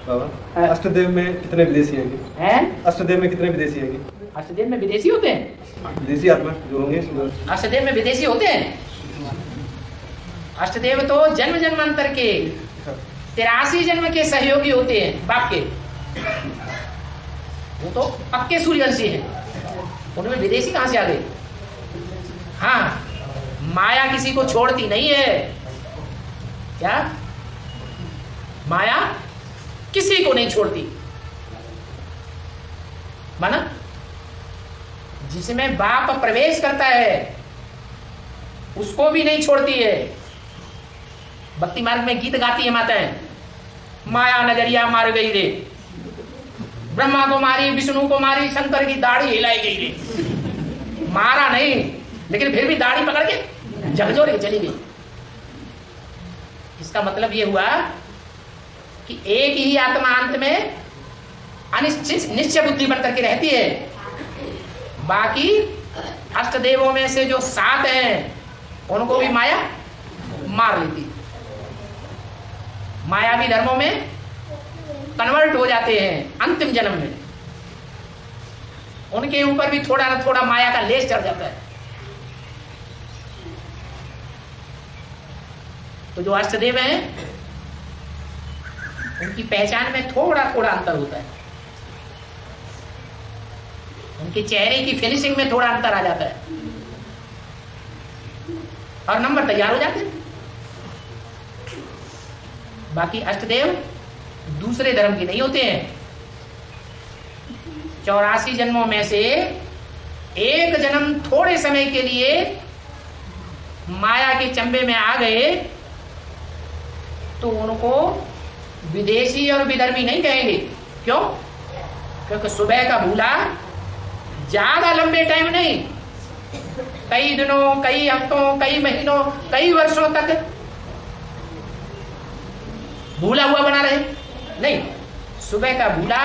बाबा, अष्टदेव में कितने विदेशी हैं? अष्टदेव में कितने विदेशी हैं? अष्टदेव में विदेशी होते हैं? विदेशी आत्मा जो होंगे अष्टदेव में विदेशी होते हैं? अष्टदेव तो जन्म जन्मांतर के 83 जन्म के सहयोगी होते हैं बाप के। वो तो पक्के सूर्यवंशी हैं, उनमें विदेशी कहां से आ गए? हाँ, माया किसी को छोड़ती नहीं है। क्या? माया किसी को नहीं छोड़ती। माना जिसमें बाप प्रवेश करता है उसको भी नहीं छोड़ती है। भक्ति मार्ग में गीत गाती है माताएं, माया नजरिया मार गई रे, ब्रह्मा को मारी, विष्णु को मारी, शंकर की दाढ़ी हिलाई गई रे। मारा नहीं, लेकिन फिर भी दाढ़ी पकड़ के झकझोर के चली गई। इसका मतलब यह हुआ कि एक ही आत्मा अंत में अनिश्चित निश्चय बुद्धि बन करके रहती है। बाकी अष्टदेवों में से जो 7 हैं उनको भी माया मार लेती। मायावी धर्मों में कन्वर्ट हो जाते हैं अंतिम जन्म में। उनके ऊपर भी थोड़ा ना थोड़ा माया का लेस चढ़ जाता है। तो जो अष्टदेव हैं उनकी पहचान में थोड़ा थोड़ा अंतर होता है, उनके चेहरे की फिनिशिंग में थोड़ा अंतर आ जाता है और नंबर तैयार हो जाते हैं। बाकी अष्टदेव दूसरे धर्म के नहीं होते हैं। 84 जन्मों में से एक जन्म थोड़े समय के लिए माया के चंबे में आ गए तो उनको विदेशी और विदर्भी नहीं कहेंगे। क्यों? क्योंकि सुबह का भूला ज्यादा लंबे टाइम नहीं, कई दिनों, कई हफ्तों, कई महीनों, कई वर्षों तक भूला हुआ बना रहे नहीं। सुबह का भूला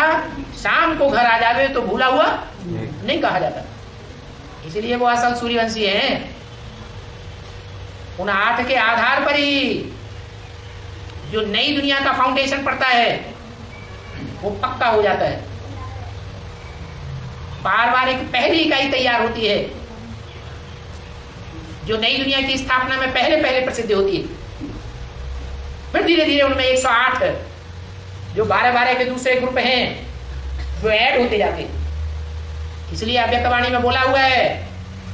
शाम को घर आ जावे तो भूला हुआ नहीं कहा जाता। इसलिए वो असल सूर्यवंशी हैं। उन 8 के आधार पर ही जो नई दुनिया का फाउंडेशन पड़ता है वो पक्का हो जाता है। पारिवारिक पहली इकाई तैयार होती है जो नई दुनिया की स्थापना में पहले प्रसिद्ध होती है। फिर धीरे धीरे उनमें 108 जो 12 के दूसरे ग्रुप हैं जो ऐड होते जाते हैं। इसलिए अव्यक्तवाणी में बोला हुआ है,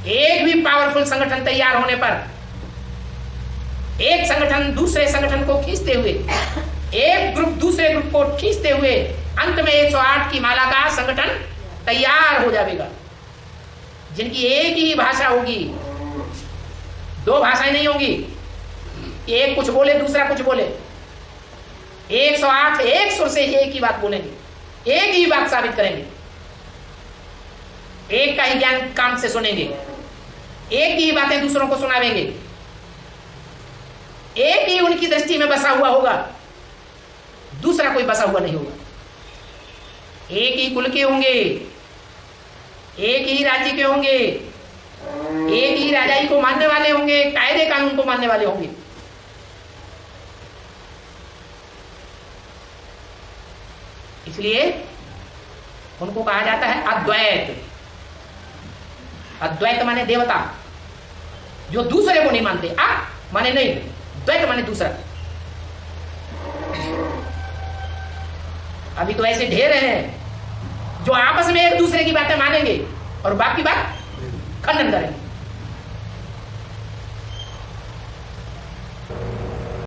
एक भी पावरफुल संगठन तैयार होने पर एक संगठन दूसरे संगठन को खींचते हुए, एक ग्रुप दूसरे ग्रुप को खींचते हुए अंत में 108 की माला का संगठन तैयार हो जाएगा, जिनकी एक ही भाषा होगी, 2 भाषाएं नहीं होंगी। एक कुछ बोले दूसरा कुछ बोले, 108 एक सुर से एक ही बात बोलेंगे, एक ही बात साबित करेंगे, एक का ही ज्ञान कान से सुनेंगे, एक ही बातें दूसरों को सुनावेंगे, एक ही उनकी दृष्टि में बसा हुआ होगा, दूसरा कोई बसा हुआ नहीं होगा। एक ही कुल के होंगे, एक ही राज्य के होंगे, एक ही राजाई को मानने वाले होंगे, कायदे कानून को मानने वाले होंगे। इसलिए उनको कहा जाता है अद्वैत। अद्वैत माने देवता, जो दूसरे को नहीं मानते। माने नहीं, द्वैत माने दूसरा। अभी तो ऐसे ढेर हैं जो आपस में एक दूसरे की बातें मानेंगे और बाकी बात खंडन करेंगे।